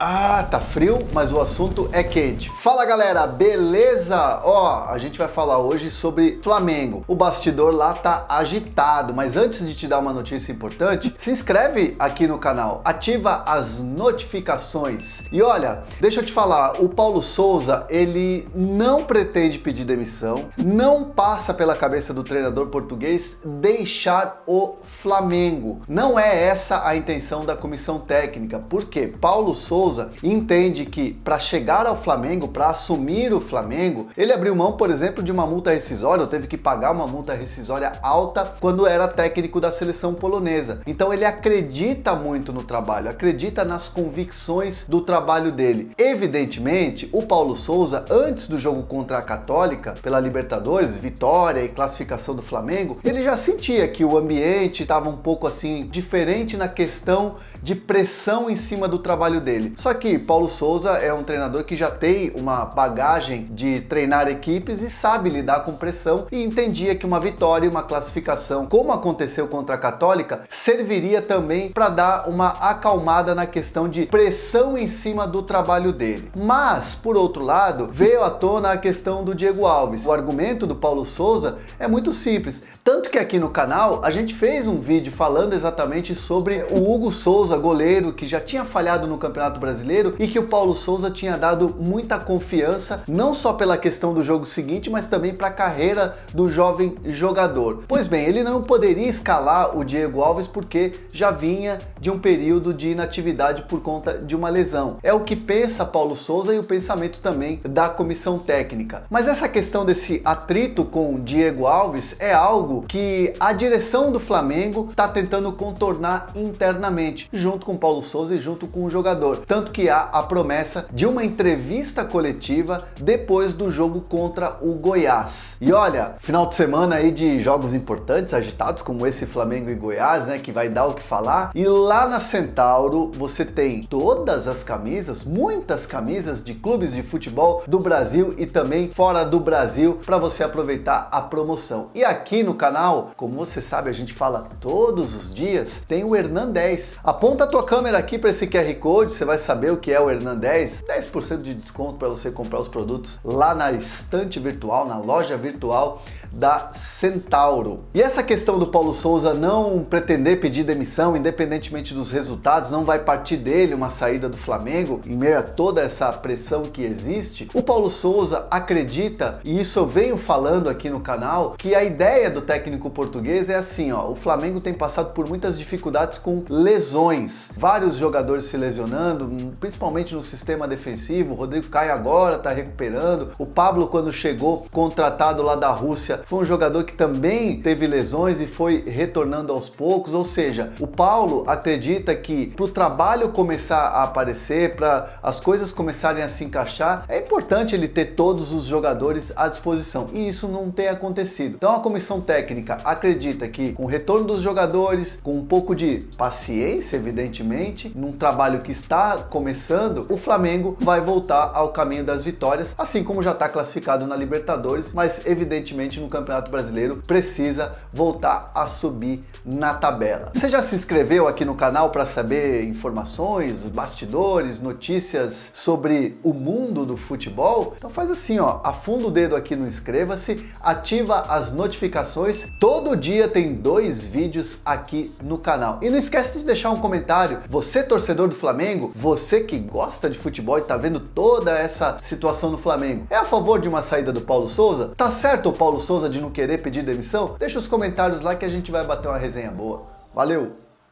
Ah, tá frio, mas o assunto é quente. Fala galera, beleza? A gente vai falar hoje sobre Flamengo. O bastidor lá tá agitado, mas antes de te dar uma notícia importante, se inscreve aqui no canal, ativa as notificações. E olha, deixa eu te falar, o Paulo Souza, ele não pretende pedir demissão, não passa pela cabeça do treinador português deixar o Flamengo. Não é essa a intenção da comissão técnica, porque Paulo Souza entende que para chegar ao Flamengo, para assumir o Flamengo, ele abriu mão, por exemplo, de uma multa rescisória, ou teve que pagar uma multa rescisória alta quando era técnico da seleção polonesa. Então ele acredita muito no trabalho, acredita nas convicções do trabalho dele. Evidentemente, o Paulo Souza, antes do jogo contra a Católica, pela Libertadores, vitória e classificação do Flamengo, ele já sentia que o ambiente estava um pouco assim, diferente na questão de pressão em cima do trabalho dele. Só que Paulo Souza é um treinador que já tem uma bagagem de treinar equipes e sabe lidar com pressão e entendia que uma vitória e uma classificação, como aconteceu contra a Católica, serviria também para dar uma acalmada na questão de pressão em cima do trabalho dele. Mas, por outro lado, veio à tona a questão do Diego Alves. O argumento do Paulo Souza é muito simples, tanto que aqui no canal a gente fez um vídeo falando exatamente sobre o Hugo Souza, goleiro que já tinha falhado no Campeonato Brasileiro e que o Paulo Souza tinha dado muita confiança, não só pela questão do jogo seguinte, mas também para a carreira do jovem jogador. Pois bem, ele não poderia escalar o Diego Alves porque já vinha de um período de inatividade por conta de uma lesão. É o que pensa Paulo Souza e o pensamento também da comissão técnica. Mas essa questão desse atrito com o Diego Alves é algo que a direção do Flamengo está tentando contornar internamente, junto com Paulo Souza e junto com o jogador. Tanto que há a promessa de uma entrevista coletiva depois do jogo contra o Goiás. E olha, final de semana aí de jogos importantes, agitados, como esse Flamengo e Goiás, né, que vai dar o que falar. E lá na Centauro você tem todas as camisas, muitas camisas de clubes de futebol do Brasil e também fora do Brasil para você aproveitar a promoção. E aqui no canal, como você sabe, a gente fala todos os dias, tem o Hernan 10. Aponta a tua câmera aqui para esse QR Code, você vai saber o que é o Hernan 10, 10% de desconto para você comprar os produtos lá na estante virtual, na loja virtual da Centauro. E essa questão do Paulo Souza não pretender pedir demissão, independentemente dos resultados, não vai partir dele uma saída do Flamengo, em meio a toda essa pressão que existe. O Paulo Souza acredita, e isso eu venho falando aqui no canal, que a ideia do técnico português é assim, o Flamengo tem passado por muitas dificuldades com lesões, vários jogadores se lesionando, principalmente no sistema defensivo. O Rodrigo Caio agora está recuperando, o Pablo, quando chegou contratado lá da Rússia, foi um jogador que também teve lesões e foi retornando aos poucos. Ou seja, o Paulo acredita que para o trabalho começar a aparecer, para as coisas começarem a se encaixar, é importante ele ter todos os jogadores à disposição, e isso não tem acontecido. Então a comissão técnica acredita que com o retorno dos jogadores, com um pouco de paciência, evidentemente, num trabalho que está começando, o Flamengo vai voltar ao caminho das vitórias, assim como já está classificado na Libertadores, mas evidentemente no Campeonato Brasileiro precisa voltar a subir na tabela. Você já se inscreveu aqui no canal para saber informações, bastidores, notícias sobre o mundo do futebol? Então faz assim, afunda o dedo aqui no inscreva-se, ativa as notificações. Todo dia tem 2 vídeos aqui no canal. E não esquece de deixar um comentário. Você, torcedor do Flamengo, você que gosta de futebol e tá vendo toda essa situação no Flamengo, é a favor de uma saída do Paulo Souza? Tá certo o Paulo Souza de não querer pedir demissão? Deixa os comentários lá que a gente vai bater uma resenha boa. Valeu!